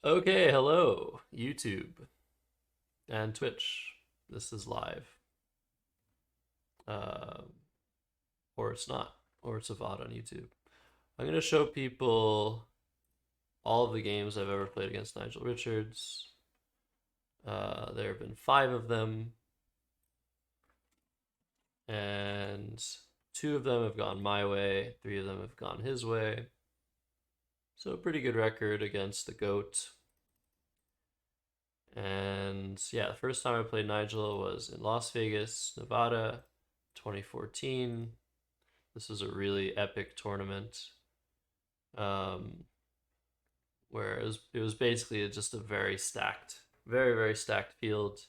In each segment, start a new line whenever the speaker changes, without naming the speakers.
Okay, hello, YouTube and Twitch. This is live. Uh, or it's not, or it's a VOD on YouTube. I'm going to show people all of the games I've ever played against Nigel Richards. There have been 5 of them, and 2 of them have gone my way, 3 of them have gone his way. So, a pretty good record against the GOAT. And yeah, the first time I played Nigel was in Las Vegas, Nevada, 2014. This was a really epic tournament, um, where it was basically just a very stacked, very stacked field.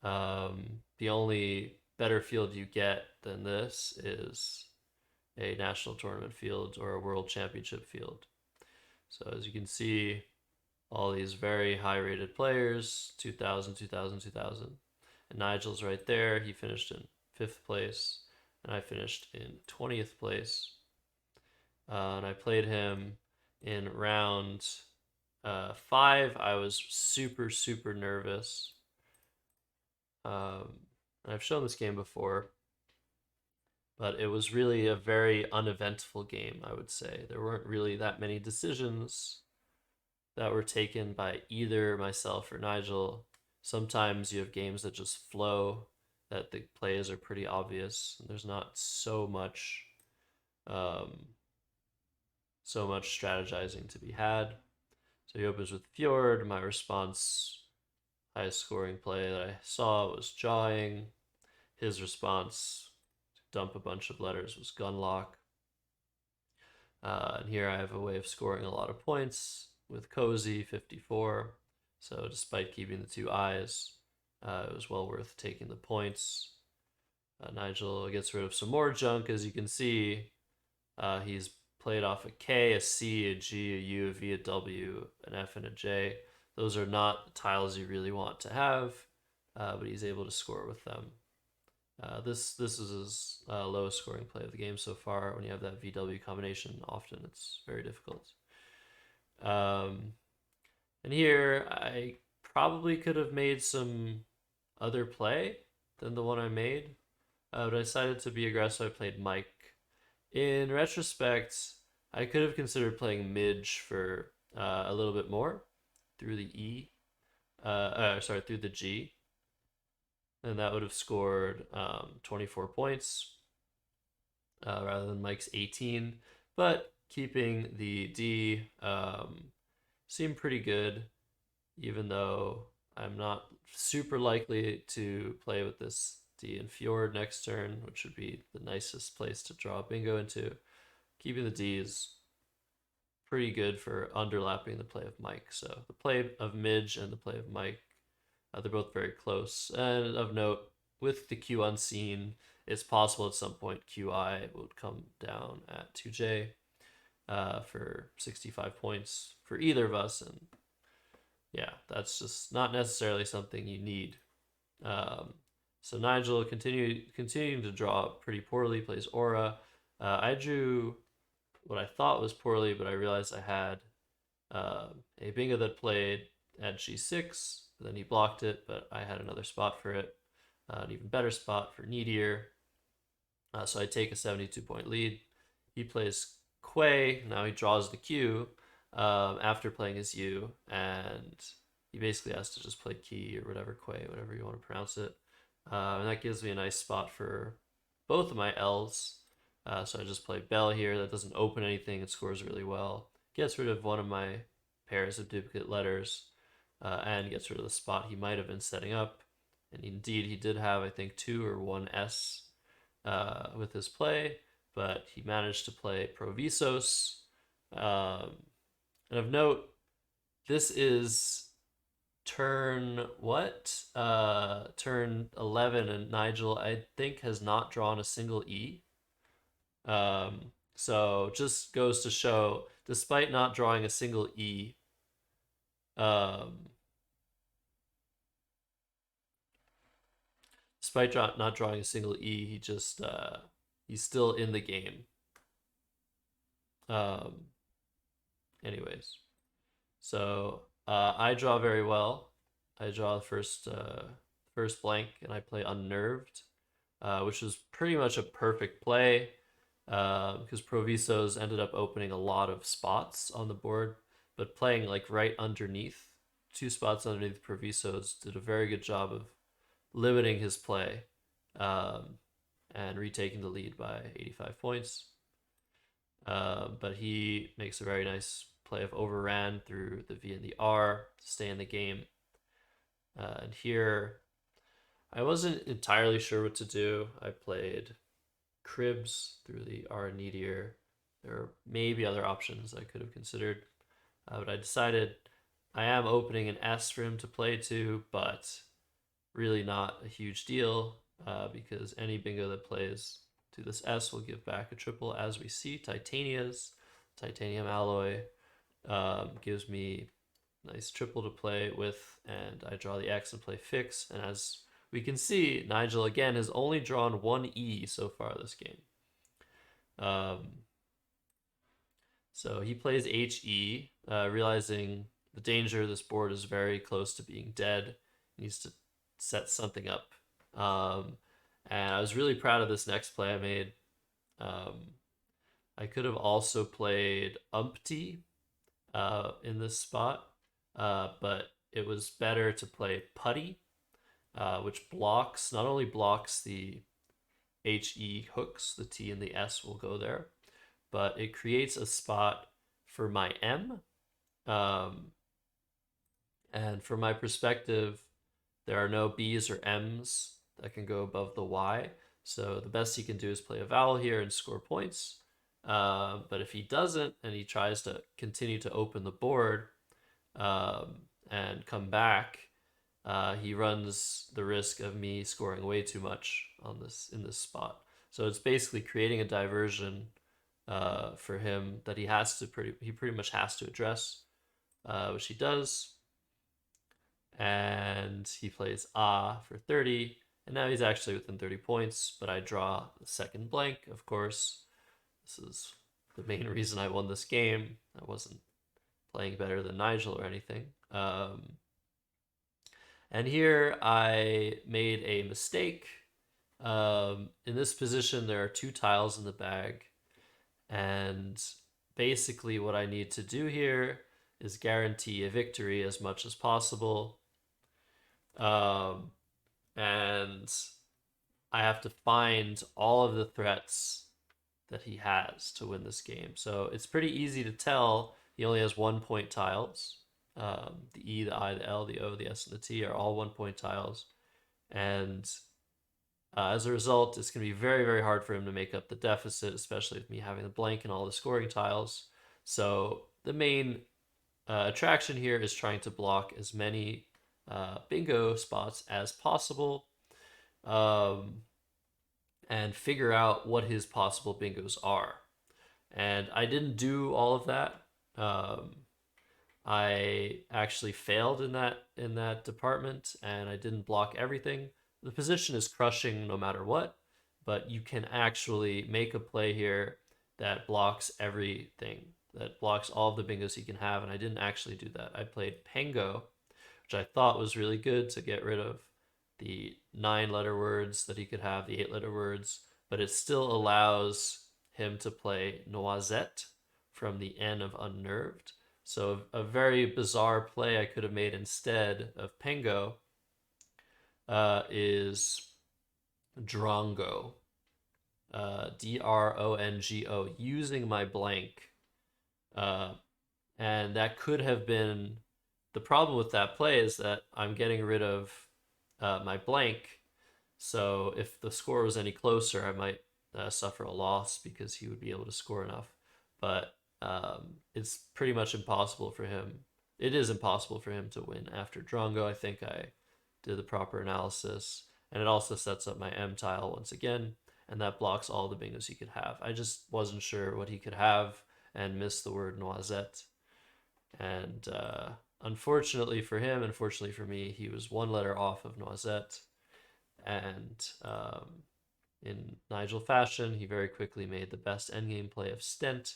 The only better field you get than this is a national tournament field or a world championship field. So as you can see, all these very high rated players, 2000, 2000, 2000. And Nigel's right there. He finished in 5th place, and I finished in 20th place. And I played him in round 5. I was super nervous. I've shown this game before, but it was really a very uneventful game, I would say. There weren't really that many decisions that were taken by either myself or Nigel. Sometimes you have games that just flow, that the plays are pretty obvious, and there's not um, so much strategizing to be had. So he opens with Fjord. My response, highest scoring play that I saw was Jawing. His response, to dump a bunch of letters, was Gunlock. And here I have a way of scoring a lot of points with Cozy, 54. So despite keeping the 2 eyes, it was well worth taking the points. Nigel gets rid of some more junk, as you can see. He's played off a K, a C, a G, a U, a V, a W, an F, and a J. Those are not tiles you really want to have, but he's able to score with them. This is his lowest scoring play of the game so far. When you have that VW combination, often it's very difficult. Um, and here I probably could have made some other play than the one I made, but I decided to be aggressive. I played Mike. In retrospect, I could have considered playing Midge for a little bit more through the through the G, and that would have scored 24 points rather than Mike's 18. But keeping the D seemed pretty good, even though I'm not super likely to play with this D and Fjord next turn, which would be the nicest place to draw bingo into. Keeping the D is pretty good for underlapping the play of Mike. So the play of Midge and the play of Mike, they're both very close. And of note, with the Q unseen, it's possible at some point QI would come down at 2J for 65 points for either of us. And yeah, that's just not necessarily something you need. Um, so Nigel continuing to draw pretty poorly, plays Aura. I drew what I thought was poorly, but I realized I had a bingo that played at G6. Then he blocked it, but I had another spot for it, an even better spot for Needier. So I take a 72-point lead. He plays Quay. Now he draws the Q after playing his U, and he basically has to just play Key or whatever, Quay, whatever you want to pronounce it. And that gives me a nice spot for both of my L's. So I just play Bell here. That doesn't open anything. It scores really well. Gets rid of one of my pairs of duplicate letters, and gets rid of the spot he might have been setting up. And indeed, he did have, I think, 2 or 1 S with his play, but he managed to play Provisos. Um, and of note, this is turn what? Turn 11, and Nigel, I think, has not drawn a single E. So just goes to show, despite not drawing a single E, um, despite not drawing a single E, he's still in the game. Um, anyways, so I draw very well. I draw the first blank, and I play unnerved, which was pretty much a perfect play because Provisos ended up opening a lot of spots on the board, but playing like right underneath, two spots underneath Provisos did a very good job of limiting his play um, and retaking the lead by 85 points. But he makes a very nice play of overran through the V and the R to stay in the game. And here, I wasn't entirely sure what to do. I played Cribs through the R Needier. There are maybe other options I could have considered, but I decided I am opening an S for him to play to, but really not a huge deal because any bingo that plays to this S will give back a triple. As we see, Titania's titanium alloy gives me nice triple to play with, and I draw the X and play fix. And as we can see, Nigel again has only drawn one E so far this game. Um, so he plays HE, realizing the danger of this board is very close to being dead. He needs to set something up. And I was really proud of this next play I made. Um, I could have also played Umpty in this spot, but it was better to play Putty, which blocks, not only blocks the HE hooks, the T and the S will go there, but it creates a spot for my M. Um, and from my perspective, there are no B's or M's that can go above the Y. So the best he can do is play a vowel here and score points. But if he doesn't and he tries to continue to open the board and come back, he runs the risk of me scoring way too much on this in this spot. So it's basically creating a diversion for him that he pretty much has to address, which he does. And he plays for 30, and now he's actually within 30 points, but I draw the second blank, of course. This is the main reason I won this game. I wasn't playing better than Nigel or anything. And here I made a mistake. In this position, there are two tiles in the bag, and basically what I need to do here is guarantee a victory as much as possible. And I have to find all of the threats that he has to win this game. So it's pretty easy to tell he only has 1 point tiles. The E, the I, the L, the O, the S, and the T are all 1 point tiles. And as a result, it's going to be very, very hard for him to make up the deficit, especially with me having the blank and all the scoring tiles. So the main attraction here is trying to block as many bingo spots as possible and figure out what his possible bingos are. And I didn't do all of that. I actually failed in that department, and I didn't block everything. The position is crushing no matter what, but you can actually make a play here that blocks everything, that blocks all of the bingos he can have, and I didn't actually do that. I played Pango, which I thought was really good to get rid of the 9 letter words that he could have, the 8 letter words, but it still allows him to play Noisette from the N of Unnerved. So a very bizarre play I could have made instead of Pengo is Drongo, Drongo, using my blank. And that could have been the problem with that play is that I'm getting rid of my blank. So if the score was any closer, I might suffer a loss because he would be able to score enough. But it's pretty much impossible for him. It is impossible for him to win after Drongo. I think I did the proper analysis. And it also sets up my M tile once again. And that blocks all the bingos he could have. I just wasn't sure what he could have and missed the word noisette. And unfortunately for him, unfortunately for me, he was 1 letter off of noisette. And in Nigel fashion, he very quickly made the best endgame play of Stent,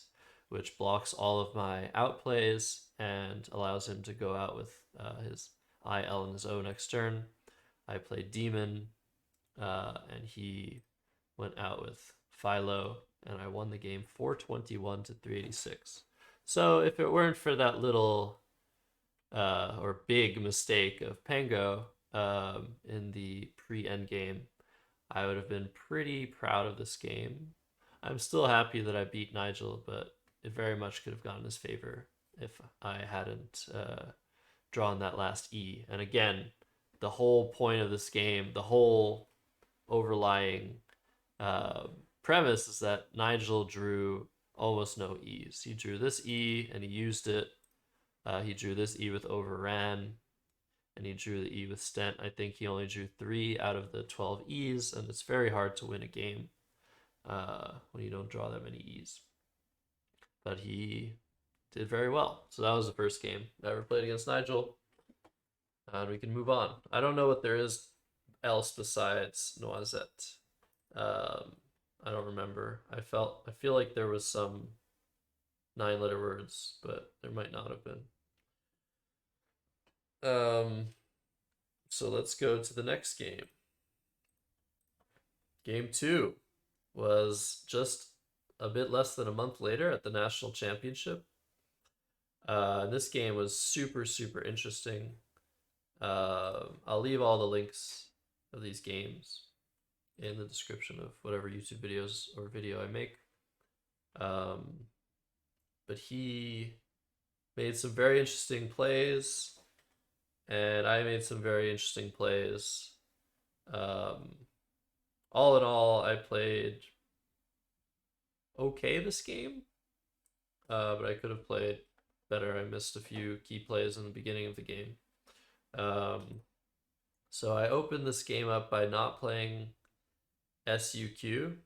which blocks all of my outplays and allows him to go out with his IL in his own next turn. I played Demon, and he went out with Philo, and I won the game 421 to 386. So if it weren't for that little or big mistake of Pango in the pre-end game, I would have been pretty proud of this game. I'm still happy that I beat Nigel, but it very much could have gone in his favor if I hadn't drawn that last E. And again, the whole point of this game, the whole overlying uh, premise is that Nigel drew almost no E's. He drew this E and he used it. He drew this E with overran, and he drew the E with stent. I think he only drew 3 out of the 12 E's, and it's very hard to win a game when you don't draw that many E's. But he did very well. So that was the first game I ever played against Nigel. And we can move on. I don't know what there is else besides Noisette. I don't remember. I feel like there was some 9-letter words, but there might not have been. So let's go to the next game. Game 2 was just a bit less than a month later at the National Championship. This game was super, super interesting. I'll leave all the links of these games in the description of whatever YouTube videos or video I make. But he made some very interesting plays, and I made some very interesting plays. All in all, I played okay this game, but I could have played better. I missed a few key plays in the beginning of the game. So I opened this game up by not playing SUQ.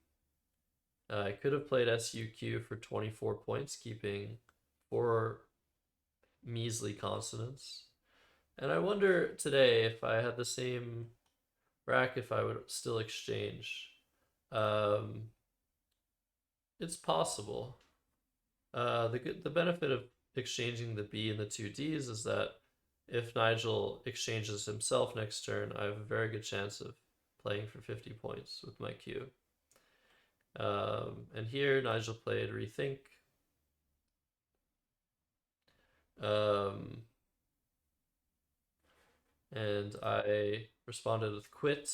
I could have played SUQ for 24 points, keeping 4 measly consonants. And I wonder today if I had the same rack, if I would still exchange. It's possible. The benefit of exchanging the B and the 2 Ds is that if Nigel exchanges himself next turn, I have a very good chance of playing for 50 points with my Q. And here Nigel played Rethink. And I responded with Quit.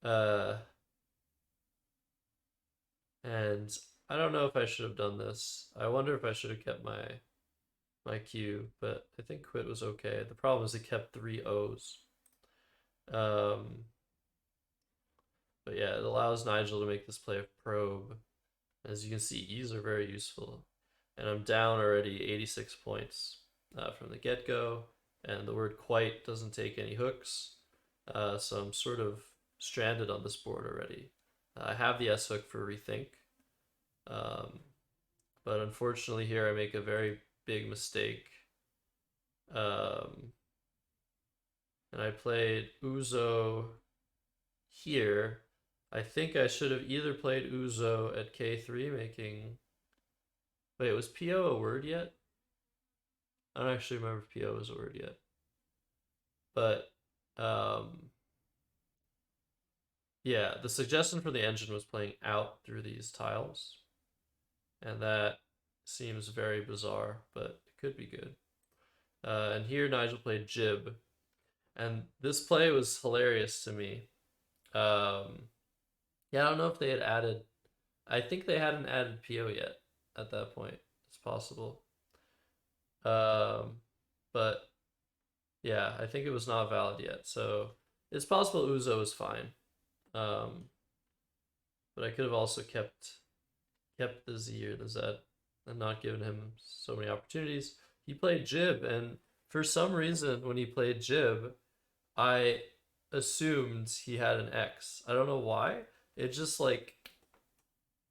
And I don't know if I should have done this. I wonder if I should have kept my Q, but I think Quit was okay. The problem is it kept 3 O's. But yeah, it allows Nigel to make this play of Probe. As you can see, E's are very useful. And I'm down already 86 points from the get-go. And the word quite doesn't take any hooks. So I'm sort of stranded on this board already. I have the S hook for Rethink. But unfortunately here I make a very big mistake. And I played Uzo here. I think I should have either played Uzo at K3, making... Wait, was PO a word yet? I don't actually remember if PO was a word yet. But, yeah, the suggestion for the engine was playing out through these tiles. And that seems very bizarre, but it could be good. And here Nigel played Jib. And this play was hilarious to me. Yeah, I don't know if they had added... I think they hadn't added PO yet at that point. It's possible. But yeah, I think it was not valid yet. So it's possible Uzo is fine. But I could have also kept the Z or the Z and not given him so many opportunities. He played Jib, and for some reason when he played Jib, I assumed he had an X. I don't know why. It just like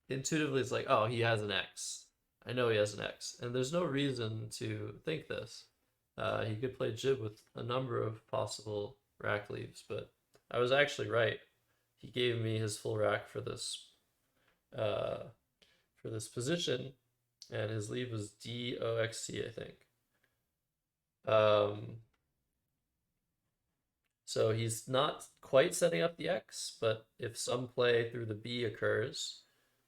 intuitively it's like, oh, he has an X. I know he has an X. And there's no reason to think this. He could play Jib with a number of possible rack leaves, but I was actually right. He gave me his full rack for this position, and his leave was DOXT, I think. Um, so he's not quite setting up the X, but if some play through the B occurs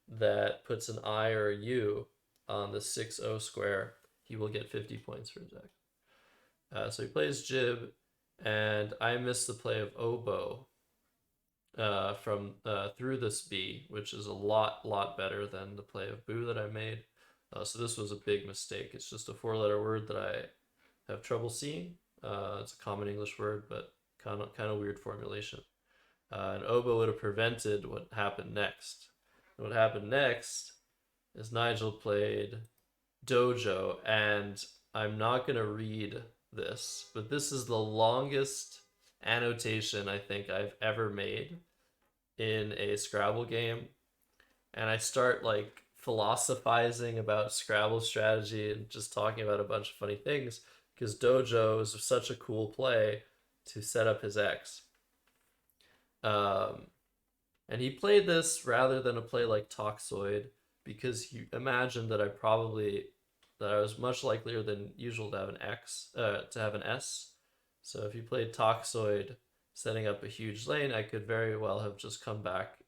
that puts an I or a U on the 6-0 square, he will get 50 points for his X. So he plays Jib, and I miss the play of Oboe from through this B, which is a lot better than the play of Boo that I made. So this was a big mistake. It's just a four-letter word that I have trouble seeing. It's a common English word, but kind of weird formulation. And Oboe would have prevented what happened next. And what happened next is Nigel played Dojo, and I'm not gonna read this, but this is the longest annotation I think I've ever made in a Scrabble game. And I start like philosophizing about Scrabble strategy and just talking about a bunch of funny things because Dojo is such a cool play to set up his X. Um, and he played this rather than a play like Toxoid because he imagined that I was much likelier than usual to have an X, to have an S. So if he played Toxoid, setting up a huge lane, I could very well have just come back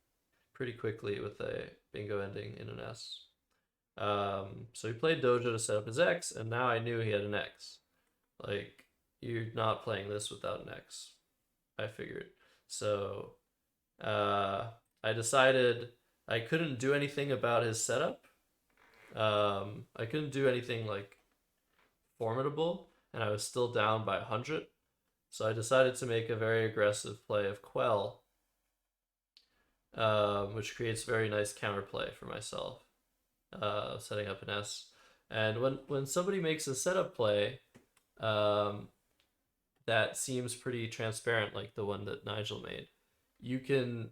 pretty quickly with a bingo ending in an S. So he played Dojo to set up his X, and now I knew he had an X. Like, you're not playing this without an X, I figured. So I decided I couldn't do anything about his setup. I couldn't do anything like formidable, and I was still down by 100. So I decided to make a very aggressive play of Quell, which creates very nice counterplay for myself, setting up an S. And when somebody makes a setup play um, that seems pretty transparent, like the one that Nigel made, you can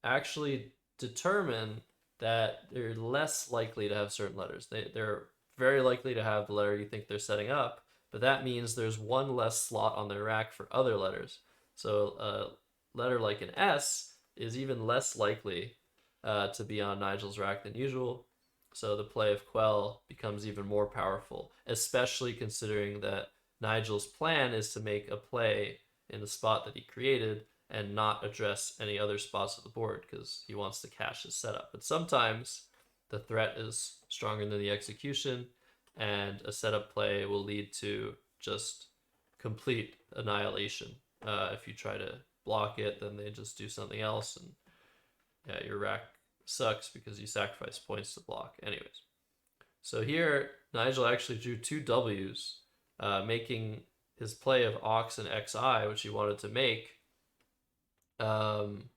actually determine that they're less likely to have certain letters. They're very likely to have the letter you think they're setting up, but that means there's one less slot on their rack for other letters. So a letter like an S is even less likely to be on Nigel's rack than usual. So the play of Quell becomes even more powerful, especially considering that Nigel's plan is to make a play in the spot that he created and not address any other spots of the board because he wants to cache his setup. But sometimes the threat is stronger than the execution, and a setup play will lead to just complete annihilation. If you try to block it, then they just do something else, and yeah, your rack sucks because you sacrifice points to block. Anyways, so here Nigel actually drew two W's, making his play of Ox and XI, which he wanted to make, um,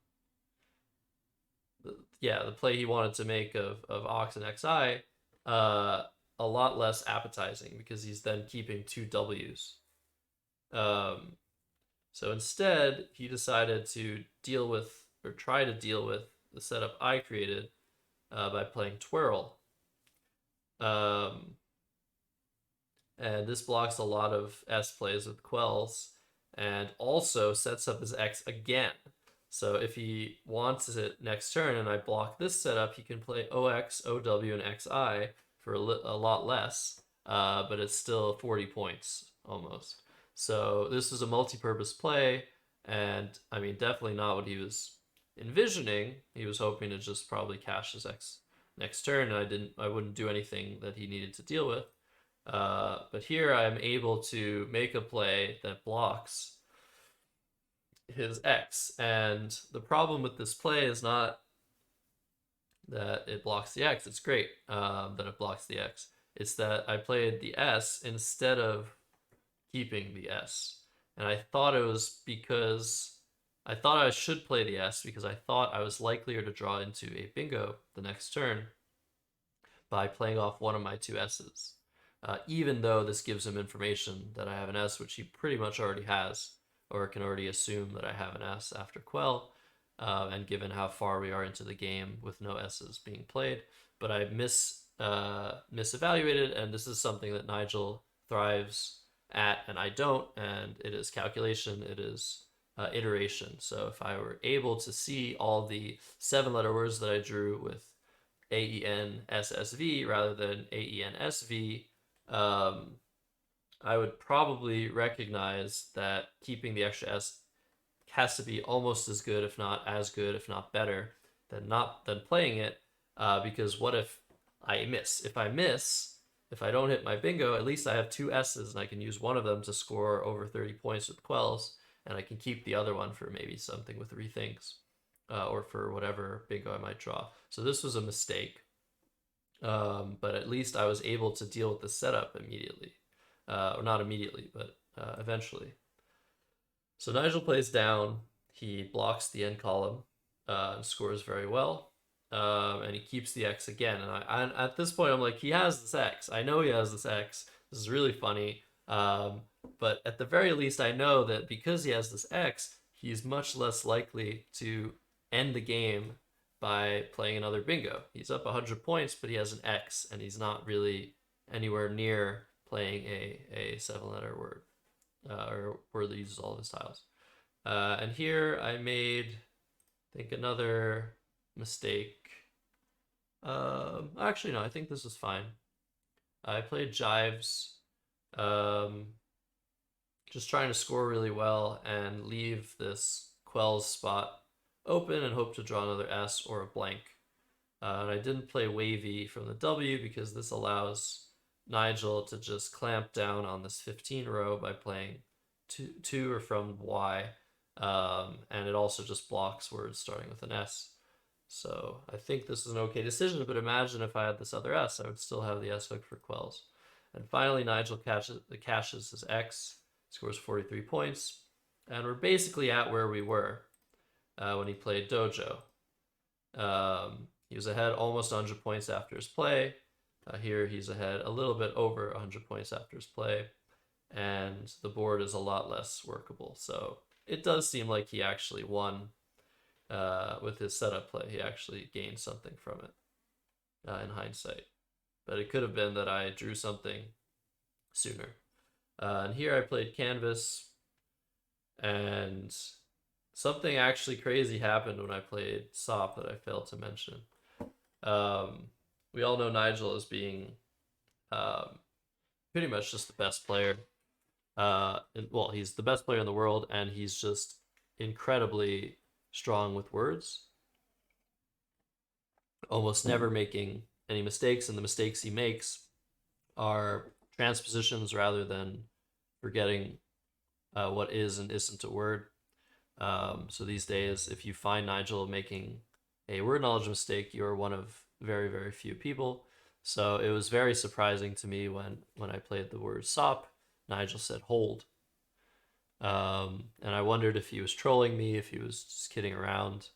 the play he wanted to make of Ox and XI, a lot less appetizing because he's then keeping two W's. So instead, he decided to deal with, or try to deal with, the setup I created by playing Twirl. And this blocks a lot of S plays with Quells and also sets up his X again. So if he wants it next turn and I block this setup, he can play OX, OW, and XI for a lot less, but it's still 40 points almost. So this is a multi-purpose play, and I mean, definitely not what he was envisioning. He was hoping to just probably cash his X next turn, and I wouldn't do anything that he needed to deal with. But here I'm able to make a play that blocks his X. And the problem with this play is not that it blocks the X. It's great that it blocks the X. It's that I played the S instead of keeping the S. And I thought it was because I thought I should play the S because I thought I was likelier to draw into a bingo the next turn by playing off one of my two S's. Even though this gives him information that I have an S, which he pretty much already has, or can already assume that I have an S after Quell, and given how far we are into the game with no S's being played. But I misevaluated, and this is something that Nigel thrives at, and I don't, and it is calculation, it is iteration. So if I were able to see all the 7-letter words that I drew with AENSSV rather than AENSV, I would probably recognize that keeping the extra S has to be almost as good, if not as good, if not better, than playing it. Because what if I miss? If I don't hit my bingo, at least I have two S's and I can use one of them to score over 30 points with quells, and I can keep the other one for maybe something with rethings, or for whatever bingo I might draw. So this was a mistake, but at least I was able to deal with the setup immediately, or not immediately, but eventually. So Nigel plays down. He blocks the end column, and scores very well. And he keeps the X again. And at this point, I'm like, he has this X. I know he has this X. This is really funny. But at the very least, I know that because he has this X, he's much less likely to end the game by playing another bingo. He's up 100 points, but he has an X, and he's not really anywhere near playing a 7-letter word, or word that uses all of his tiles. And here I made, I think, another mistake. Actually, no, I think this is fine. I played Jives, just trying to score really well and leave this Quells spot open and hope to draw another S or a blank. And I didn't play Wavy from the W because this allows Nigel to just clamp down on this 15 row by playing two or from Y. And it also just blocks words starting with an S. So I think this is an okay decision, but imagine if I had this other S, I would still have the S hook for quells. And finally, Nigel cashes his X, scores 43 points, and we're basically at where we were when he played Dojo. He was ahead almost 100 points after his play. Here he's ahead a little bit over 100 points after his play, and the board is a lot less workable. So it does seem like he actually won with his setup play. He actually gained something from it in hindsight. But it could have been that I drew something sooner. And here I played Canvas, and something actually crazy happened when I played SOP that I failed to mention. We all know Nigel as being pretty much just the best player. Well, he's the best player in the world, and he's just incredibly strong with words, almost never making any mistakes, and the mistakes he makes are transpositions rather than forgetting what is and isn't a word. So these days, if you find Nigel making a word knowledge mistake, you are one of very, very few people. So it was very surprising to me when I played the word SOP, Nigel said hold. And I wondered if he was trolling me, if he was just kidding around,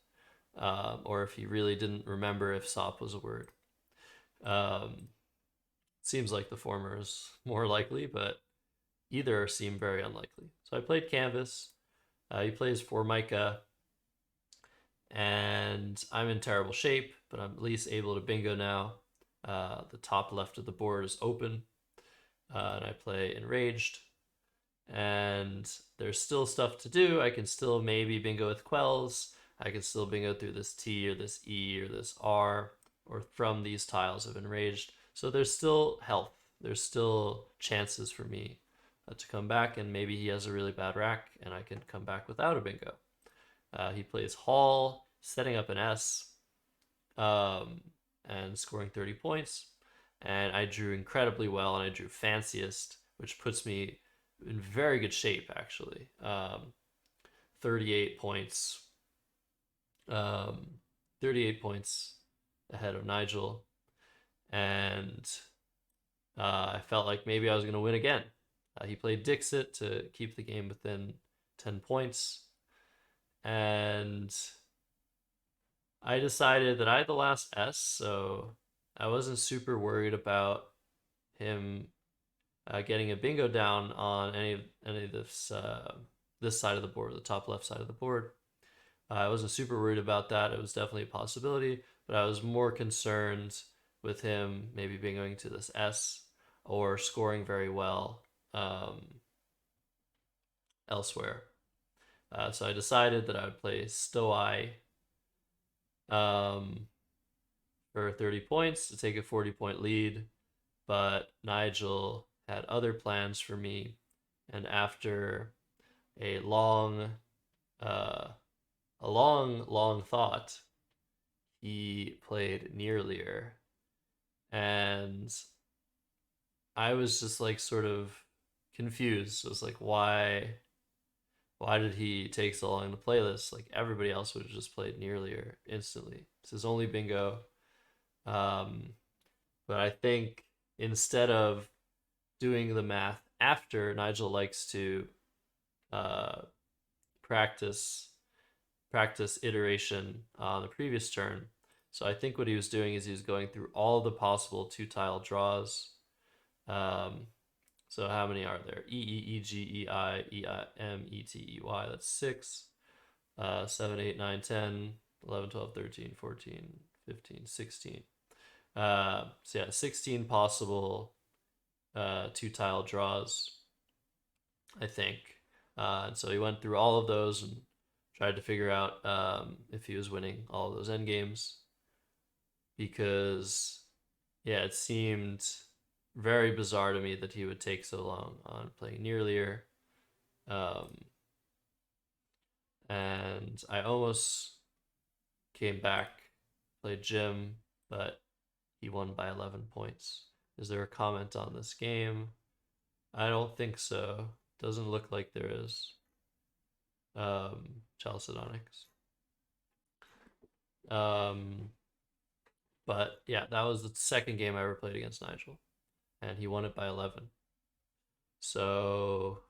or if he really didn't remember if SOP was a word. Seems like the former is more likely, but either seem very unlikely. So I played Canvas. He plays Formica, and I'm in terrible shape, but I'm at least able to bingo now. The top left of the board is open, and I play Enraged, and there's still stuff to do. I can still maybe bingo with quells. I can still bingo through this T or this E or this R, or from these tiles of Enraged. So there's still health. There's still chances for me to come back, and maybe he has a really bad rack and I can come back without a bingo. He plays Hall, setting up an S, and scoring 30 points. And I drew incredibly well, and I drew Fanciest, which puts me in very good shape, actually. 38 points. 38 points ahead of Nigel. And I felt like maybe I was going to win again. He played Dixit to keep the game within 10 points. And I decided that I had the last S, so I wasn't super worried about him getting a bingo down on any of this side of the board, the top left side of the board. I wasn't super worried about that. It was definitely a possibility, but I was more concerned with him maybe bingoing to this S or scoring very well elsewhere. So I decided that I would play Stoi for 30 points to take a 40-point lead, but Nigel had other plans for me, and after a long, uh, long thought, he played Nearlier, and I was just like sort of confused. I was like, why did he take so long to play this? Like everybody else would have just played Nearlier instantly. It's his only bingo. Um, but I think instead of doing the math after, Nigel likes to uh, practice iteration on the previous turn. So I think what he was doing is he was going through all the possible two tile draws. Um, so how many are there? E E E G E I E I M E T E Y. That's 6. 7, 8, 9, 10, 11, 12, 13, 14, 15, 16. So yeah, 16 possible two tile draws, I think. And so he went through all of those and tried to figure out if he was winning all of those end games because, yeah, it seemed very bizarre to me that he would take so long on playing Nearlier. Um, and I almost came back, played Jim, but he won by 11 points. Is there a comment on this game? I don't think so. Doesn't look like there is. Chalcedonics. Um, but yeah, that was the second game I ever played against Nigel, and he won it by 11. So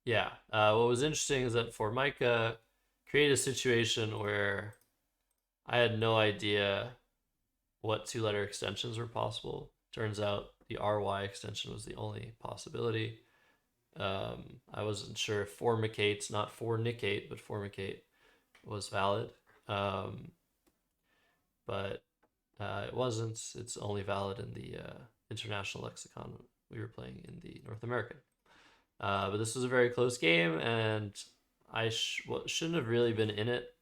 yeah, what was interesting is that Formica created a situation where I had no idea what two-letter extensions were possible. Turns out the RY extension was the only possibility. I wasn't sure if formicate, not fornicate, but formicate was valid. Um, but it wasn't. It's only valid in the international lexicon we were playing in the North American. But this was a very close game, and I shouldn't have really been in it.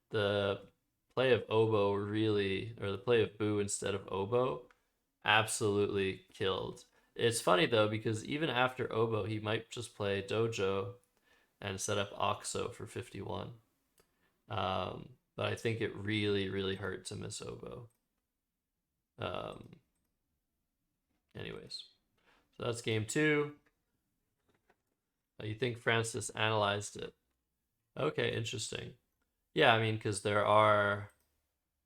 The play of oboe really, or the play of boo instead of oboe, absolutely killed. It's funny though because even after oboe, he might just play dojo and set up oxo for 51. But I think it really, really hurt to miss oboe. Um, anyways, so that's game two. You think Francis analyzed it? Okay, interesting. Yeah, I mean, because there are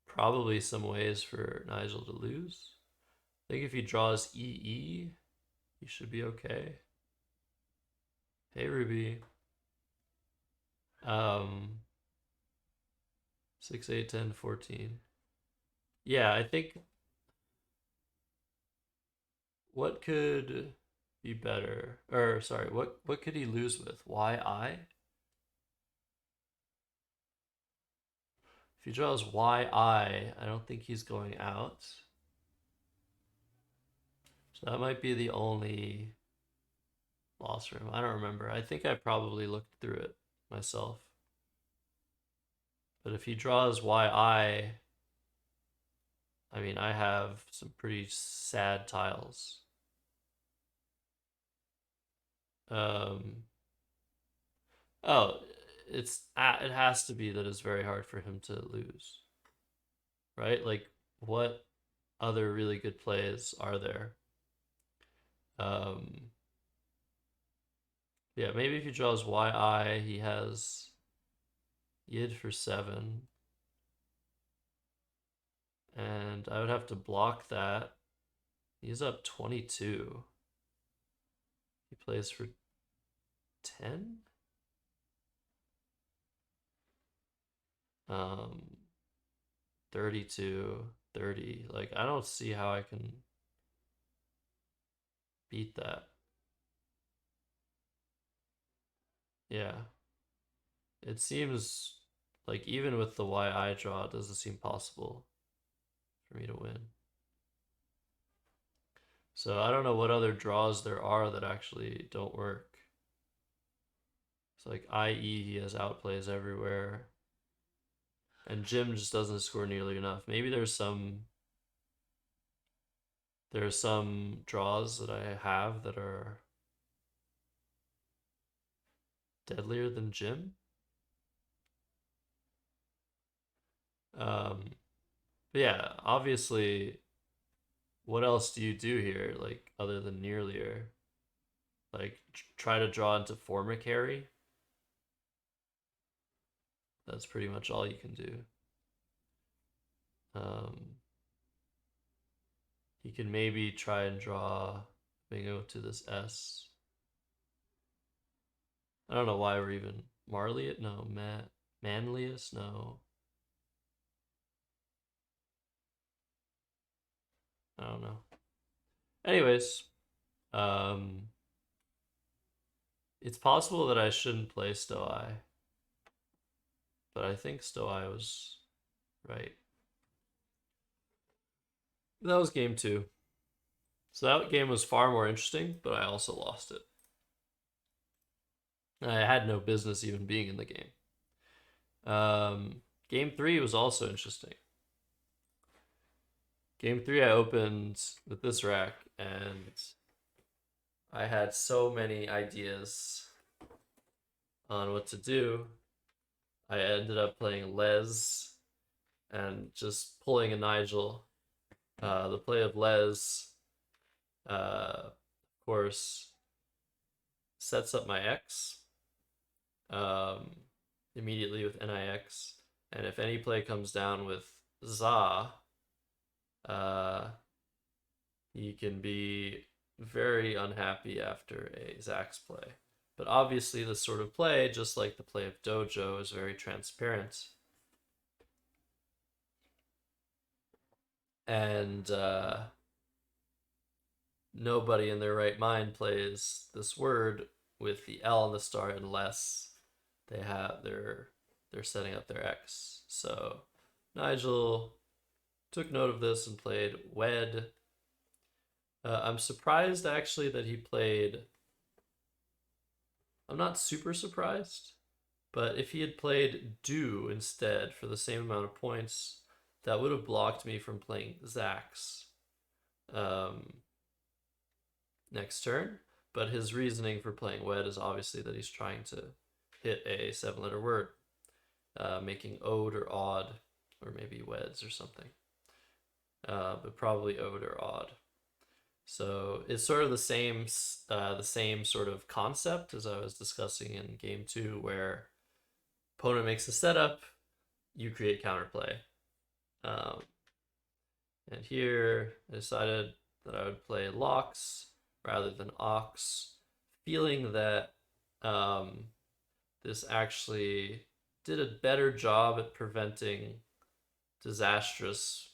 probably some ways for Nigel to lose. I think if he draws EE, he should be okay. Hey, Ruby. 6, 8, 10, 14. Yeah, I think what could be better? Or sorry, what could he lose with? YI? If he draws YI, I don't think he's going out. So that might be the only loss for him. I don't remember. I think I probably looked through it myself. But if he draws YI, I mean, I have some pretty sad tiles. Um, oh, it has to be that it's very hard for him to lose, right? Like, what other really good plays are there? Um, yeah, maybe if he draws YI, he has Yid for 7, and I would have to block that. He's up 22. He plays for 10. Um, 32, 30. Like, I don't see how I can beat that. Yeah. It seems like even with the YI draw, it doesn't seem possible for me to win. So I don't know what other draws there are that actually don't work. It's like IE, he has outplays everywhere. And Jim just doesn't score nearly enough. Maybe there's some There are some draws that I have that are deadlier than Jim. Um, but yeah, obviously, what else do you do here, like other than nearlier? Like try to draw into Formicary. That's pretty much all you can do. Um, you can maybe try and draw bingo to this S. I don't know why we're even Marley. No, Manlius. No, I don't know. Anyways, um, it's possible that I shouldn't play Stoai, but I think Stoai was right. That was game two. So that game was far more interesting, but I also lost it. I had no business even being in the game. Game three was also interesting. Game three, I opened with this rack, and I had so many ideas on what to do. I ended up playing Les and just pulling a Nigel. The play of Les, of course, sets up my X um, immediately with NIX. And if any play comes down with Za, uh, he can be very unhappy after a Zax play. But obviously, this sort of play, just like the play of Dojo, is very transparent. And nobody in their right mind plays this word with the L on the start unless they're setting up their X. So Nigel took note of this and played Wed. I'm surprised actually that he played. I'm not super surprised, but if he had played Do instead for the same amount of points, that would have blocked me from playing Zax um, next turn. But his reasoning for playing Wed is obviously that he's trying to hit a 7-letter word, making ode or odd, or maybe Weds or something. But probably ode or odd. So it's sort of the same sort of concept as I was discussing in game two, where opponent makes a setup, you create counterplay. Um, and here I decided that I would play Locks rather than Ox, feeling that this actually did a better job at preventing disastrous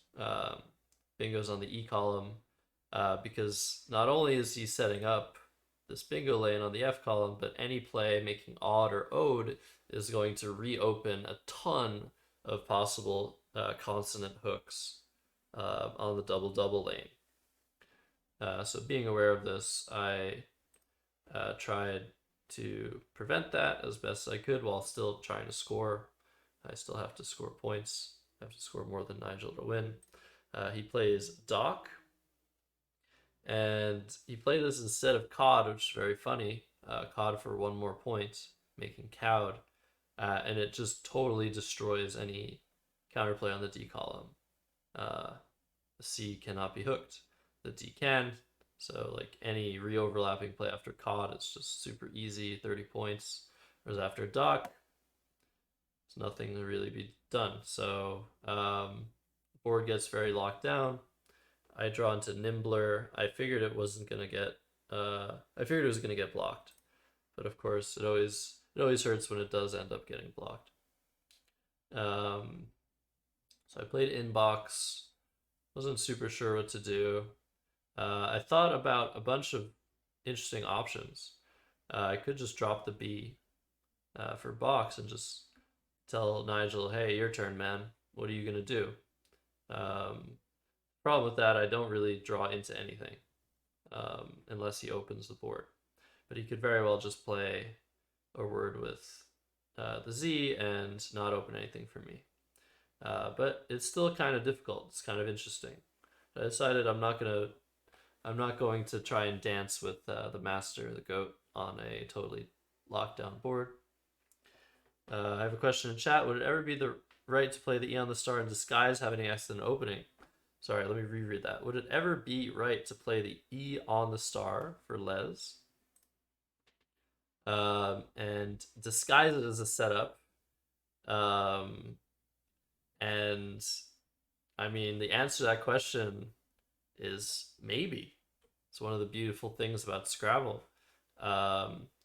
bingos on the E column, because not only is he setting up this bingo lane on the F column, but any play making odd or ode is going to reopen a ton of possible consonant hooks on the double double lane. So being aware of this, I tried to prevent that as best as I could while still trying to score. I still have to score points. I have to score more than Nigel to win. He plays Doc, and he played this instead of Cod, which is very funny. Cod for one more point, making Cowed, and it just totally destroys any counterplay on the D column. The C cannot be hooked. The D can, so like any re-overlapping play after Cod, it's just super easy, 30 points. Whereas after Doc, there's nothing to really be done. So board gets very locked down. I draw into Nimbler. I figured it wasn't gonna get. I figured it was gonna get blocked, but of course it always hurts when it does end up getting blocked. So I played Inbox. Wasn't super sure what to do. I thought about a bunch of interesting options. I could just drop the B for box and just tell Nigel, "Hey, your turn, man. What are you gonna do?" Problem with that, I don't really draw into anything unless he opens the board. But he could very well just play a word with the Z and not open anything for me. But it's still kind of difficult. It's kind of interesting. I decided I'm not gonna I'm not going to try and dance with the master, the goat, on a totally locked down board. I have a question in chat. Would it ever be the right to play the E on the star in disguise, having an accident opening? Sorry, let me reread that. Would it ever be right to play the E on the star for Les? And disguise it as a setup. Um, and I mean, the answer to that question is maybe. It's one of the beautiful things about Scrabble.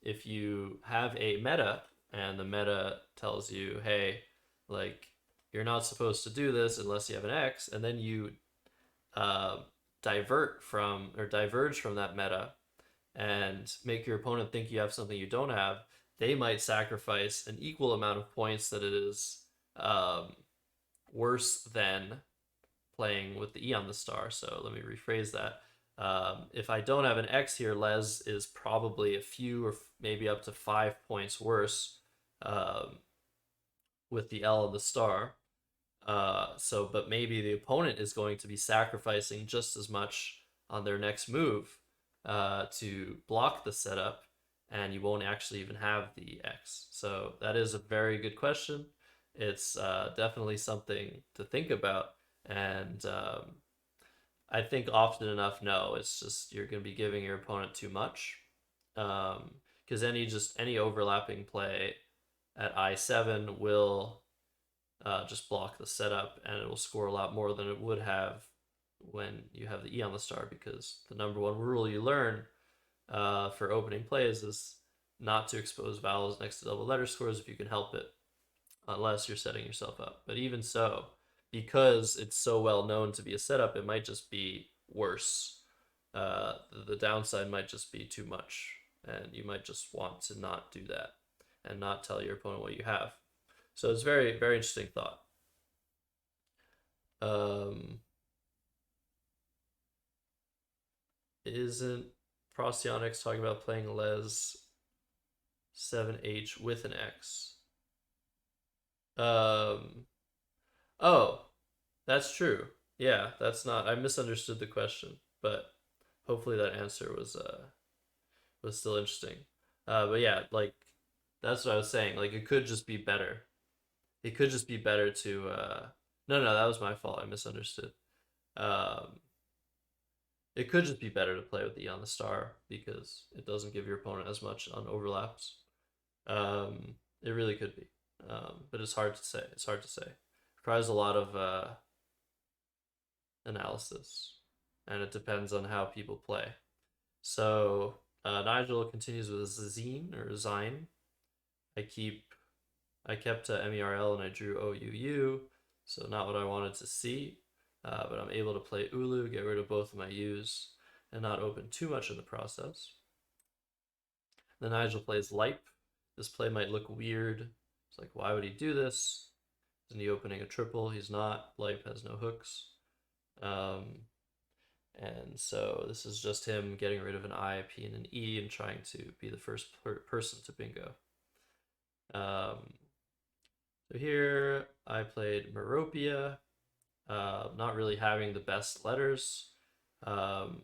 If you have a meta and the meta tells you, hey, like, you're not supposed to do this unless you have an X, and then you uh, diverge from that meta and make your opponent think you have something you don't have, they might sacrifice an equal amount of points that it is um, worse than playing with the E on the star. So let me rephrase that. If I don't have an X here, Les is probably a few or maybe up to 5 points worse with the L and the star. But maybe the opponent is going to be sacrificing just as much on their next move to block the setup, and you won't actually even have the X. So that is a very good question. It's definitely something to think about, and I think often enough, no, it's just you're going to be giving your opponent too much. Because any overlapping play at I7 will just block the setup, and it will score a lot more than it would have when you have the E on the star, because the number one rule you learn for opening plays is not to expose vowels next to double letter scores if you can help it, unless you're setting yourself up. But even so, because it's so well known to be a setup, it might just be worse. The downside might just be too much, and you might just want to not do that and not tell your opponent what you have. So it's very, very interesting thought. Isn't Prostyonics talking about playing Les 7H with an X? Oh, that's true. Yeah, that's not. I misunderstood the question, but hopefully that answer was still interesting. But yeah, like that's what I was saying. Like it could just be better. It could just be better to. No, that was my fault. I misunderstood. Um, it could just be better to play with the on the star because it doesn't give your opponent as much on overlaps. It really could be, but it's hard to say. It's hard to say. It requires a lot of analysis, and it depends on how people play. So Nigel continues with a zine or zine. I kept MERL and I drew OUU, so not what I wanted to see. But I'm able to play Ulu, get rid of both of my U's, and not open too much in the process. Then Nigel plays Lipe. This play might look weird. It's like, why would he do this? Isn't he opening a triple? He's not. Lipe has no hooks. And so this is just him getting rid of an I, a P, and an E and trying to be the first person to bingo. So here I played Meropia, not really having the best letters. And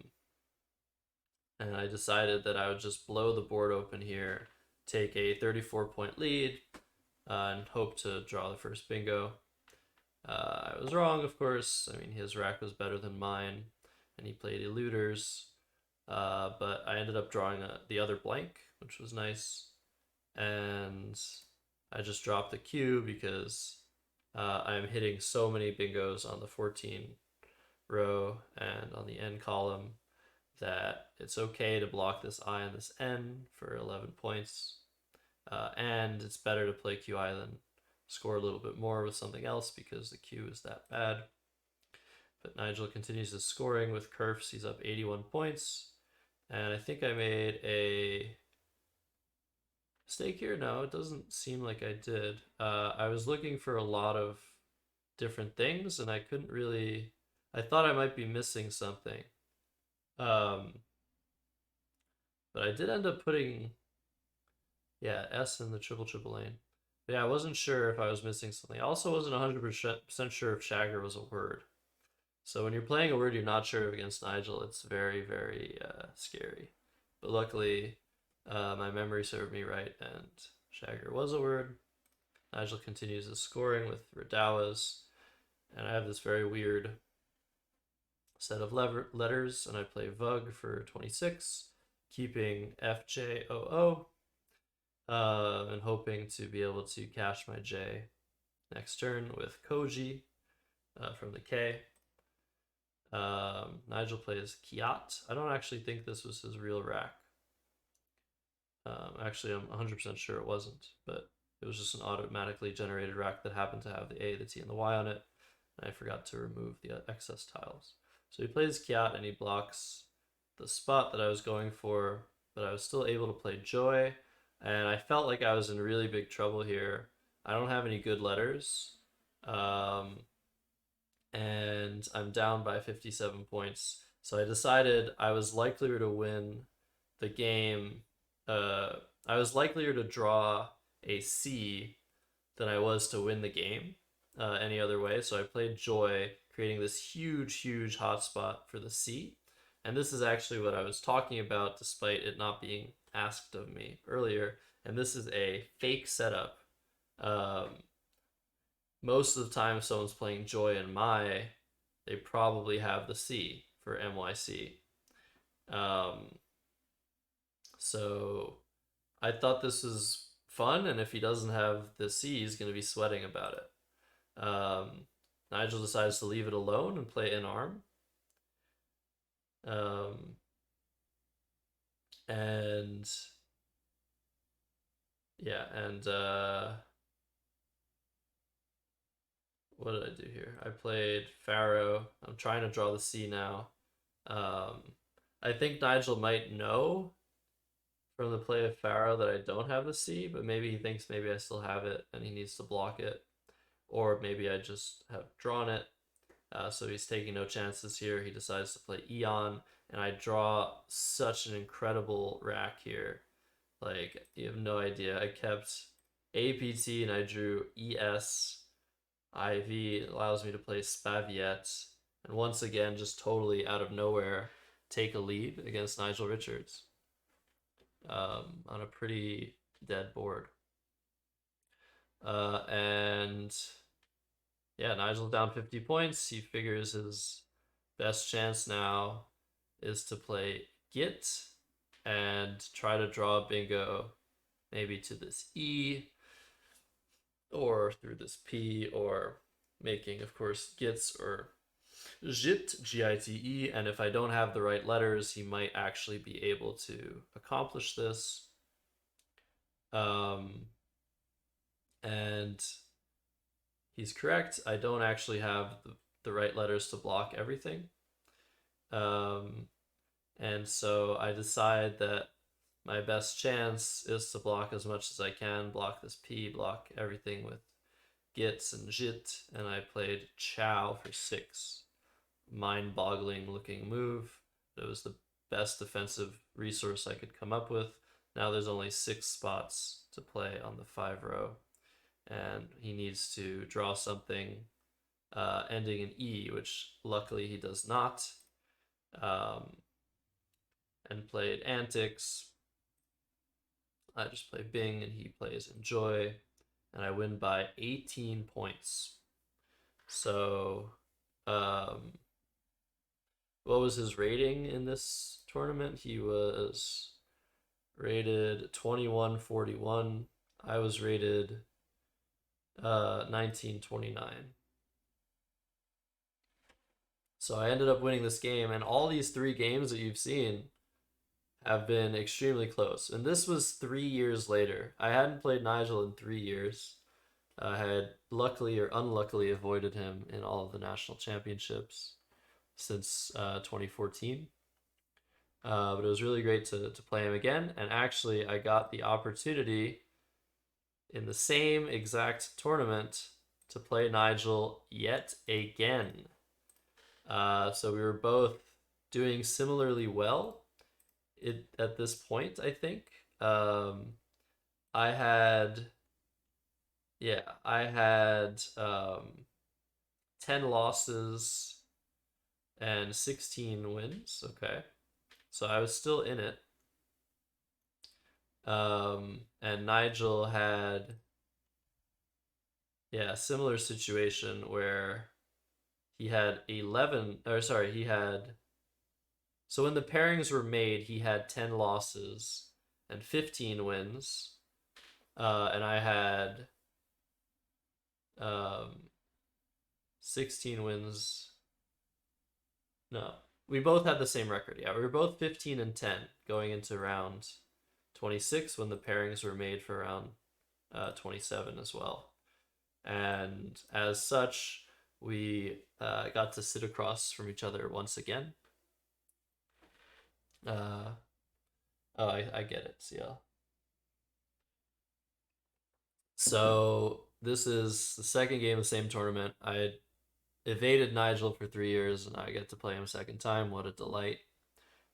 I decided that I would just blow the board open here, take a 34-point lead, and hope to draw the first bingo. I was wrong, of course. I mean, his rack was better than mine, and he played eluders. But I ended up drawing the other blank, which was nice. And I just dropped the Q because I'm hitting so many bingos on the 14 row and on the N column that it's okay to block this I and this N for 11 points. And it's better to play QI than score a little bit more with something else because the Q is that bad. But Nigel continues his scoring with Kerfs. He's up 81 points. And I think I made a mistake here. No, it doesn't seem like I did. I was looking for a lot of different things and I couldn't really. I thought I might be missing something. But I did end up putting, yeah, S in the triple lane. But yeah, I wasn't sure if I was missing something. I also wasn't 100% sure if Shagger was a word. So when you're playing a word you're not sure of against Nigel, it's very, very scary. But luckily, my memory served me right, and Shagger was a word. Nigel continues his scoring with Radawas, and I have this very weird set of letters, and I play Vug for 26, keeping FJOO, and hoping to be able to cash my J next turn with Koji from the K. Nigel plays Kiat. I don't actually think this was his real rack. Actually, I'm 100% sure it wasn't, but it was just an automatically generated rack that happened to have the A, the T, and the Y on it, and I forgot to remove the excess tiles. So he plays Kiat and he blocks the spot that I was going for, but I was still able to play Joy, and I felt like I was in really big trouble here. I don't have any good letters, and I'm down by 57 points. So I decided I was likelier to win the game. I was likelier to draw a C than I was to win the game any other way. So I played Joy, creating this huge, huge hotspot for the C. And this is actually what I was talking about, despite it not being asked of me earlier. And this is a fake setup. Most of the time, if someone's playing Joy and Mai, they probably have the C for MYC. Um, so I thought this was fun, and if he doesn't have the C, he's going to be sweating about it. Nigel decides to leave it alone and play in arm. And yeah, and what did I do here? I played Pharaoh. I'm trying to draw the C now. I think Nigel might know from the play of Pharaoh that I don't have the C, but maybe he thinks maybe I still have it and he needs to block it. Or maybe I just have drawn it. So he's taking no chances here. He decides to play Eon, and I draw such an incredible rack here. Like, you have no idea. I kept APT and I drew ES. IV. It allows me to play Spaviette. And once again, just totally out of nowhere, take a lead against Nigel Richards on a pretty dead board. And yeah, Nigel's down 50 points. He figures his best chance now is to play Git and try to draw bingo maybe to this E or through this P, or making, of course, Gits or JIT, G-I-T-E, and if I don't have the right letters, he might actually be able to accomplish this. And he's correct. I don't actually have the right letters to block everything. And so I decide that my best chance is to block as much as I can, block this P, block everything with Gits and Jit, and I played Chow for 6. Mind-boggling looking move. It was the best defensive resource I could come up with. Now there's only 6 spots to play on the 5 row, and he needs to draw something ending in E, which luckily he does not. And played Antics. I just play Bing and he plays Enjoy, and I win by 18 points. So, what was his rating in this tournament? He was rated 2141. I was rated 1929. So I ended up winning this game, and all these 3 games that you've seen have been extremely close. And this was 3 years later. I hadn't played Nigel in 3 years. I had luckily or unluckily avoided him in all of the national championships since 2014. But it was really great to play him again. And actually, I got the opportunity in the same exact tournament to play Nigel yet again. So we were both doing similarly well at this point, I think. I had 10 losses and 16 wins. Okay. So I was still in it. And Nigel had, yeah, similar situation where he had 11, or sorry, he had, so when the pairings were made, he had 10 losses and 15 wins. And I had um, 16 wins. No, we both had the same record. Yeah, we were both 15 and 10 going into round 26 when the pairings were made for round 27 as well. And as such, we got to sit across from each other once again. Uh, oh, I get it. Yeah. So this is the second game of the same tournament. I had evaded Nigel for 3 years, and I get to play him a second time. What a delight!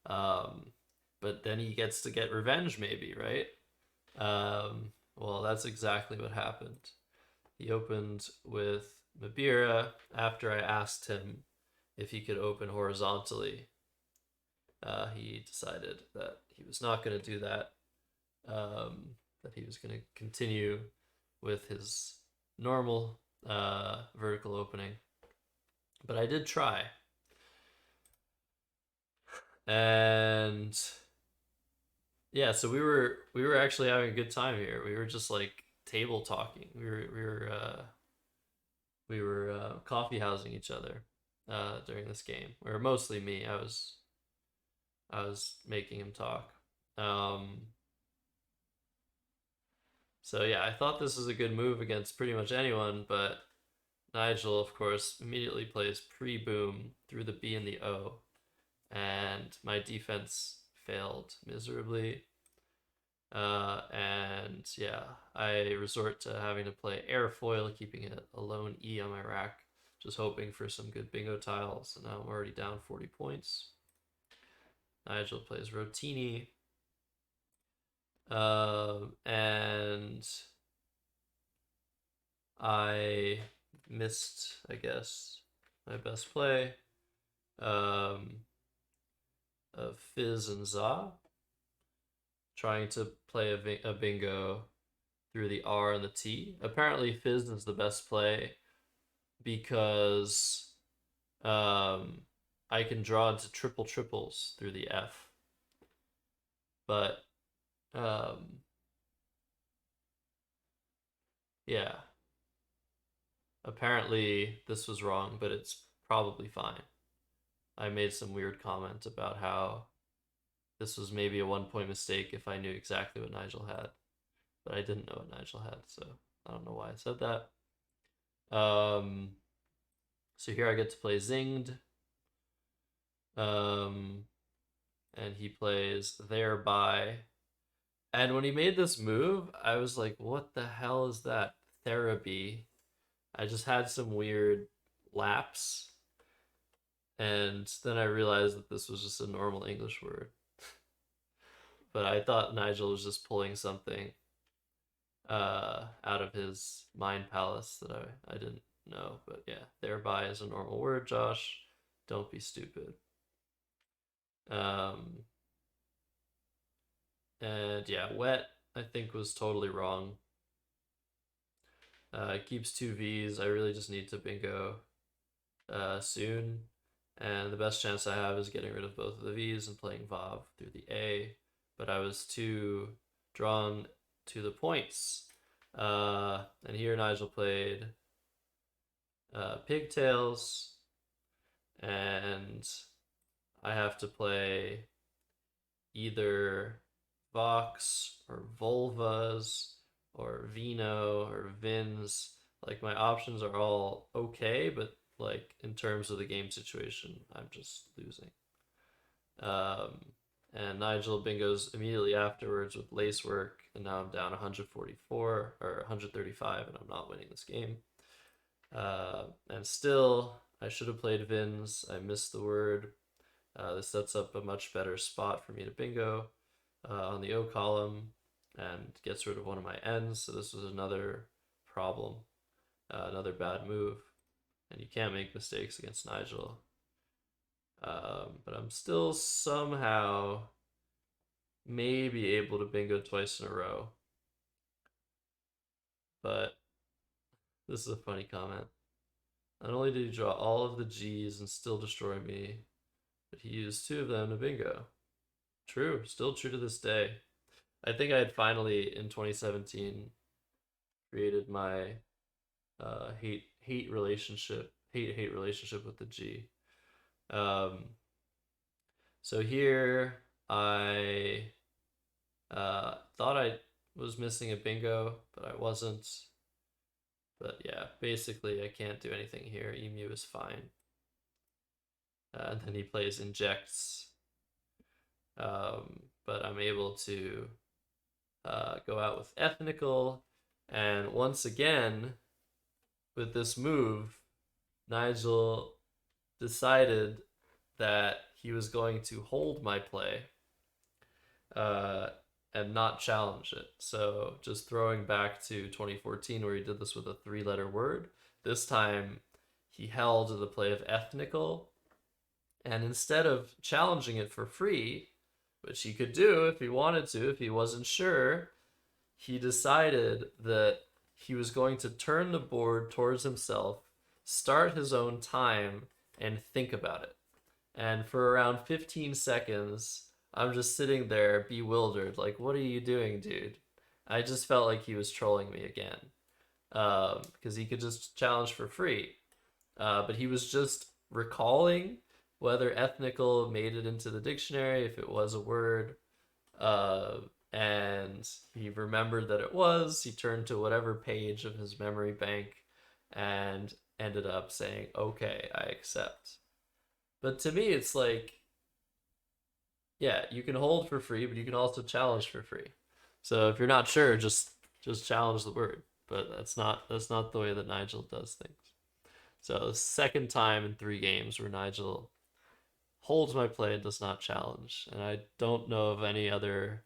Um, but then he gets to get revenge, maybe, right? Well, that's exactly what happened. He opened with Mabira after I asked him if he could open horizontally. He decided that he was not going to do that, that he was going to continue with his normal vertical opening. But I did try. And yeah, so we were actually having a good time here. We were just like table talking. We were coffee housing each other during this game. Or mostly me. I was making him talk. Um, so yeah, I thought this was a good move against pretty much anyone, but Nigel, of course, immediately plays pre-boom through the B and the O, and my defense failed miserably. And yeah, I resort to having to play airfoil, keeping a lone E on my rack, just hoping for some good bingo tiles. And now I'm already down 40 points. Nigel plays Rotini. And I missed, I guess, my best play um, of Fizz and Za, trying to play a bingo through the R and the T. Apparently, Fizz is the best play because I can draw into triple triples through the F. But um, yeah, apparently this was wrong, but it's probably fine. I made some weird comment about how this was maybe a 1 point mistake if I knew exactly what Nigel had, but I didn't know what Nigel had, so I don't know why I said that. Um, so here I get to play Zinged. Um, and he plays Thereby. And when he made this move, I was like, what the hell is that? Therapy. I just had some weird lapse. And then I realized that this was just a normal English word. But I thought Nigel was just pulling something out of his mind palace that I didn't know. But yeah, thereby is a normal word, Josh. Don't be stupid. Um, and yeah, wet, I think, was totally wrong. It keeps two V's. I really just need to bingo soon. And the best chance I have is getting rid of both of the V's and playing Vav through the A. But I was too drawn to the points. And here Nigel played Pigtails. And I have to play either Vox or Volvas or Vino or Vins. Like my options are all okay, but like in terms of the game situation, I'm just losing. Um, and Nigel bingos immediately afterwards with Lacework, and now I'm down 144 or 135, and I'm not winning this game. And still, I should have played Vins. I missed the word. This sets up a much better spot for me to bingo on the O column and gets rid of one of my ends. So this was another problem, another bad move. And you can't make mistakes against Nigel. But I'm still somehow maybe able to bingo twice in a row. But this is a funny comment. Not only did he draw all of the G's and still destroy me, but he used two of them to bingo. True, still true to this day. I think I had finally in 2017 created my hate relationship with the G. Um, so here I thought I was missing a bingo, but I wasn't. But yeah, basically I can't do anything here. Emu is fine. And then he plays injects, but I'm able to go out with ethnical, and once again with this move, Nigel decided that he was going to hold my play uh, and not challenge it. So just throwing back to 2014, where he did this with a three-letter word. This time, he held the play of ethnical, and instead of challenging it for free, which he could do if he wanted to, if he wasn't sure, he decided that he was going to turn the board towards himself, start his own time, and think about it. And for around 15 seconds, I'm just sitting there bewildered, like, what are you doing, dude? I just felt like he was trolling me again. Because he could just challenge for free. But he was just recalling whether ethnical made it into the dictionary, if it was a word. Uh, and he remembered that it was. He turned to whatever page of his memory bank and ended up saying, okay, I accept. But to me, it's like, yeah, you can hold for free, but you can also challenge for free. So if you're not sure, just challenge the word. But that's not the way that Nigel does things. So the second time in 3 games where Nigel holds my play and does not challenge, and I don't know of any other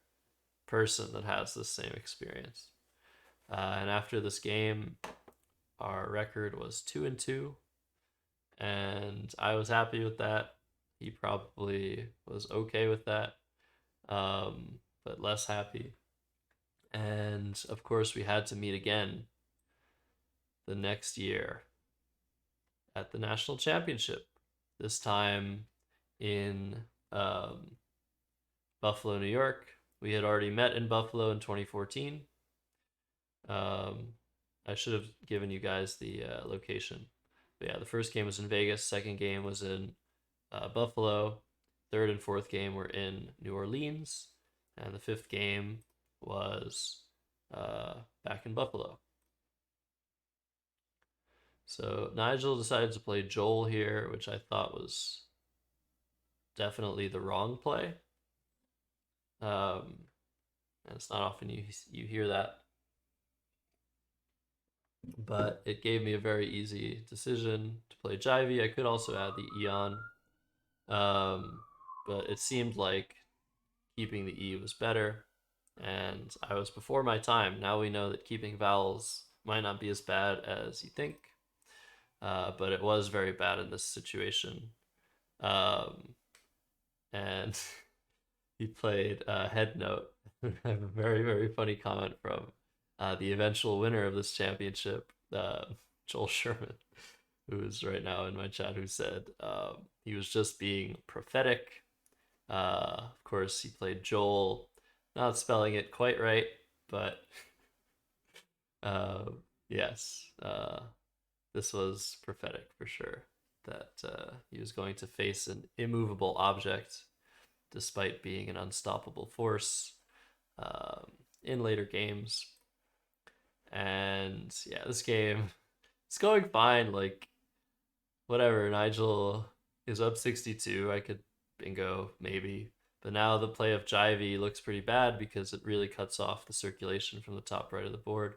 person that has the same experience. And after this game, our record was 2-2, and I was happy with that. He probably was okay with that, but less happy. And of course, we had to meet again the next year at the national championship. This time in um, Buffalo, New York. We had already met in Buffalo in 2014. Um, I should have given you guys the location. But yeah, the first game was in Vegas. Second game was in Buffalo. Third and fourth game were in New Orleans, and the fifth game was back in Buffalo. So Nigel decided to play Joel here, which I thought was definitely the wrong play. Um, and it's not often you hear that, but it gave me a very easy decision to play Jivey. I could also add the Eon, um, but it seemed like keeping the E was better, and I was before my time. Now we know that keeping vowels might not be as bad as you think, but it was very bad in this situation. Um, and he played Head Note. I have a very, very funny comment from the eventual winner of this championship, Joel Sherman, who is right now in my chat, who said he was just being prophetic. Of course, he played Joel, not spelling it quite right, but uh, yes, this was prophetic for sure. That he was going to face an immovable object despite being an unstoppable force in later games. And yeah, this game, it's going fine. Like, whatever, Nigel is up 62. I could bingo, maybe. But now the play of Jivey looks pretty bad because it really cuts off the circulation from the top right of the board.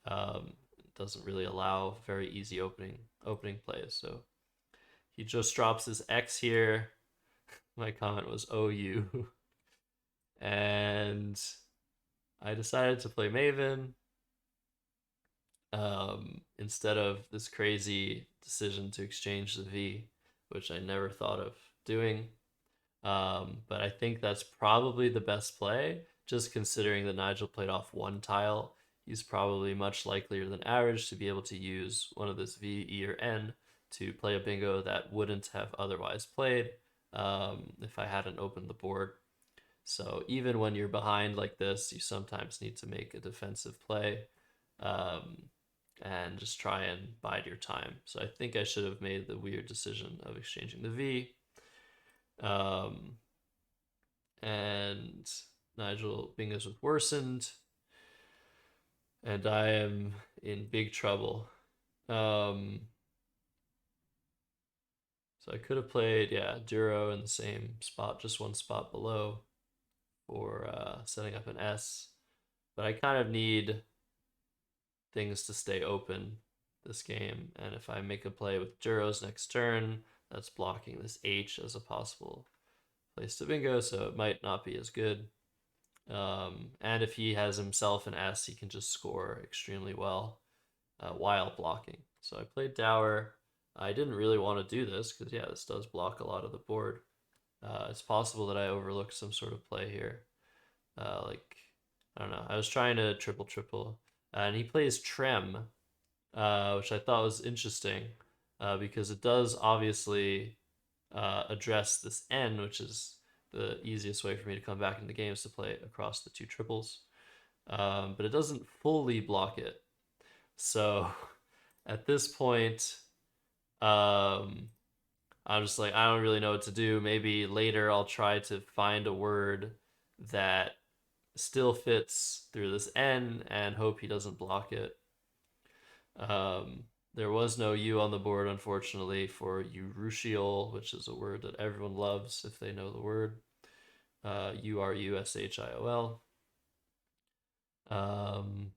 It doesn't really allow very easy opening plays. So he just drops his X here. My comment was OU. And I decided to play Maven instead of this crazy decision to exchange the V. which I never thought of doing. But I think that's probably the best play, just considering that Nigel played off one tile. He's probably much likelier than average to be able to use one of this V, E, or N to play a bingo that wouldn't have otherwise played if I hadn't opened the board. So even when you're behind like this, you sometimes need to make a defensive play um, and just try and bide your time. So I think I should have made the weird decision of exchanging the V. Um, and Nigel bingos with worsened, and I am in big trouble. Um, so I could have played, yeah, Duro in the same spot, just one spot below for setting up an S. But I kind of need things to stay open this game, and if I make a play with Duros next turn, that's blocking this H as a possible place to bingo, so it might not be as good. And if he has himself an S, he can just score extremely well while blocking. So I played Dower. I didn't really want to do this because, yeah, this does block a lot of the board. It's possible that I overlooked some sort of play here. Like, I don't know. I was trying to triple triple. And he plays Trem, which I thought was interesting because it does obviously address this N, which is the easiest way for me to come back into the game is to play across the two triples. But it doesn't fully block it. So at this point, I'm just like, I don't really know what to do. Maybe later I'll try to find a word that still fits through this N and hope he doesn't block it. There was no U on the board, unfortunately, for Urushiol, which is a word that everyone loves if they know the word. Urushiol. Um,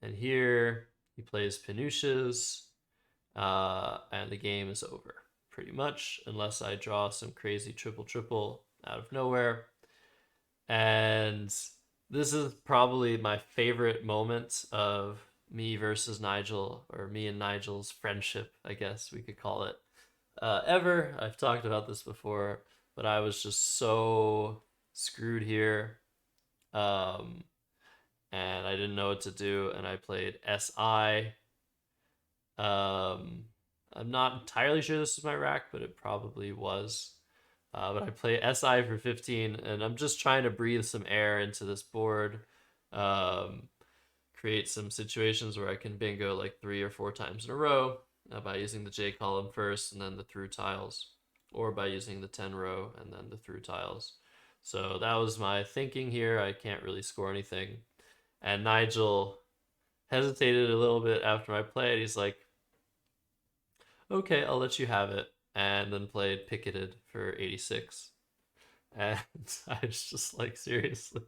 and here he plays Pinouches, and the game is over, pretty much, unless I draw some crazy triple triple out of nowhere. And this is probably my favorite moment of me versus Nigel, or me and Nigel's friendship, I guess we could call it, ever. I've talked about this before, but I was just so screwed here. Um, and I didn't know what to do, and I played SI. Um, I'm not entirely sure this is my rack, but it probably was. But I play SI for 15, and I'm just trying to breathe some air into this board, um, create some situations where I can bingo like 3 or 4 times in a row by using the J column first and then the through tiles, or by using the 10 row and then the through tiles. So that was my thinking here. I can't really score anything. And Nigel hesitated a little bit after my play, and he's like, okay, I'll let you have it. And then played Picketed for 86. And I was just like, seriously,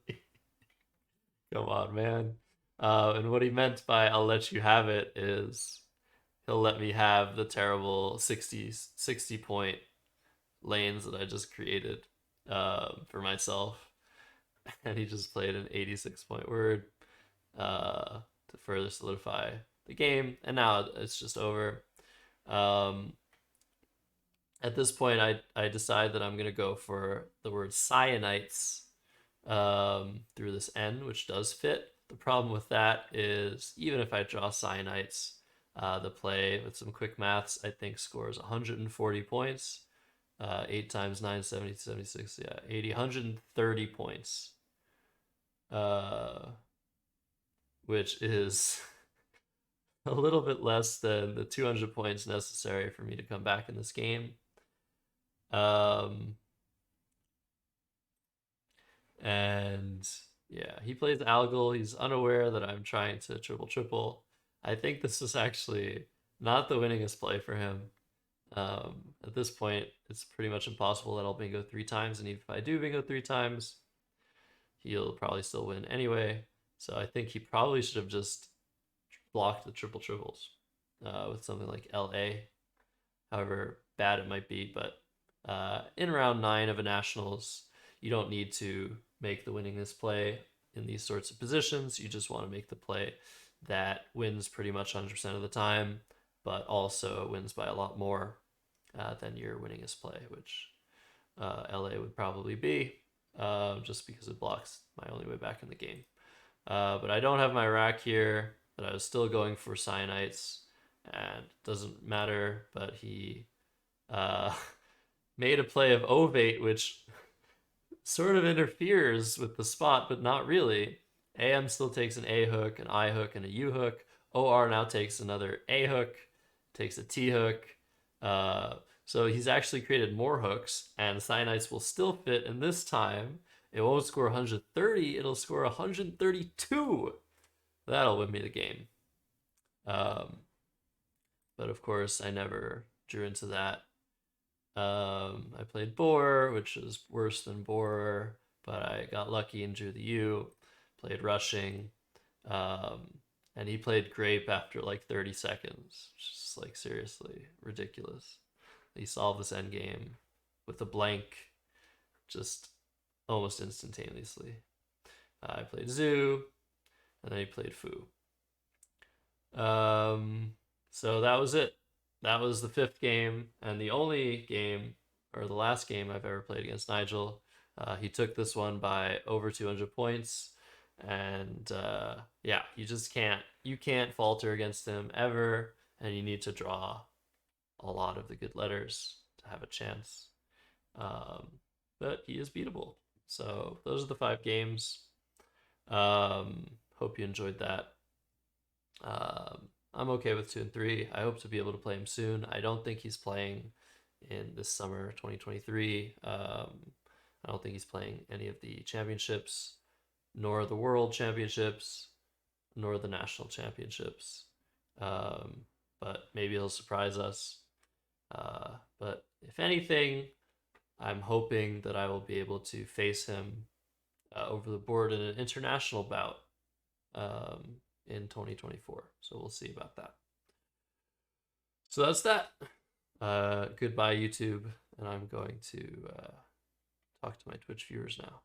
come on, man. And what he meant by I'll let you have it is he'll let me have the terrible 60 point lanes that I just created for myself. And he just played an 86 point word to further solidify the game. And now it's just over. Um, at this point, I decide that I'm gonna go for the word cyanites through this N, which does fit. The problem with that is even if I draw cyanites, the play with some quick maths I think scores 140 points. 8 times 9, 70, 76, yeah, 80, 130 points. Which is a little bit less than the 200 points necessary for me to come back in this game. Um, and yeah, he plays Algal. He's unaware that I'm trying to triple triple. I think this is actually not the winningest play for him. At this point, it's pretty much impossible that I'll bingo 3 times, and even if I do bingo 3 times, he'll probably still win anyway. So I think he probably should have just blocked the triple triples with something like LA, however bad it might be. But in round 9 of a nationals, you don't need to make the winningest play in these sorts of positions. You just want to make the play that wins pretty much 100% of the time, but also wins by a lot more. then your winningest play, which LA would probably be, just because it blocks my only way back in the game. But I don't have my rack here, but I was still going for cyanites, and it doesn't matter, but he uh, made a play of ovate, which sort of interferes with the spot, but not really. AM still takes an A hook, an I hook, and a U hook. OR now takes another A hook, takes a T hook. So he's actually created more hooks, and cyanites will still fit, and this time it won't score 130, it'll score 132. That'll win me the game. Um, but of course, I never drew into that. I played Boar, which is worse than Boar, but I got lucky and drew the U. Played Rushing, um, and he played Grape after like 30 seconds, which is like seriously ridiculous. He solved this endgame with a blank just almost instantaneously. I played Zoo, and then he played Fu. So that was it. That was the fifth game, and the only game, or the last game I've ever played against Nigel. He took this one by over 200 points, and yeah, you can't falter against him ever, and you need to draw a lot of the good letters to have a chance. But he is beatable. So those are the 5 games. Hope you enjoyed that. I'm okay with 2 and 3. I hope to be able to play him soon. I don't think he's playing in this summer 2023. I don't think he's playing any of the championships, nor the world championships, nor the national championships. But maybe he'll surprise us. But if anything, I'm hoping that I will be able to face him over the board in an international bout in 2024. So we'll see about that. So that's that. Goodbye, YouTube. And I'm going to talk to my Twitch viewers now.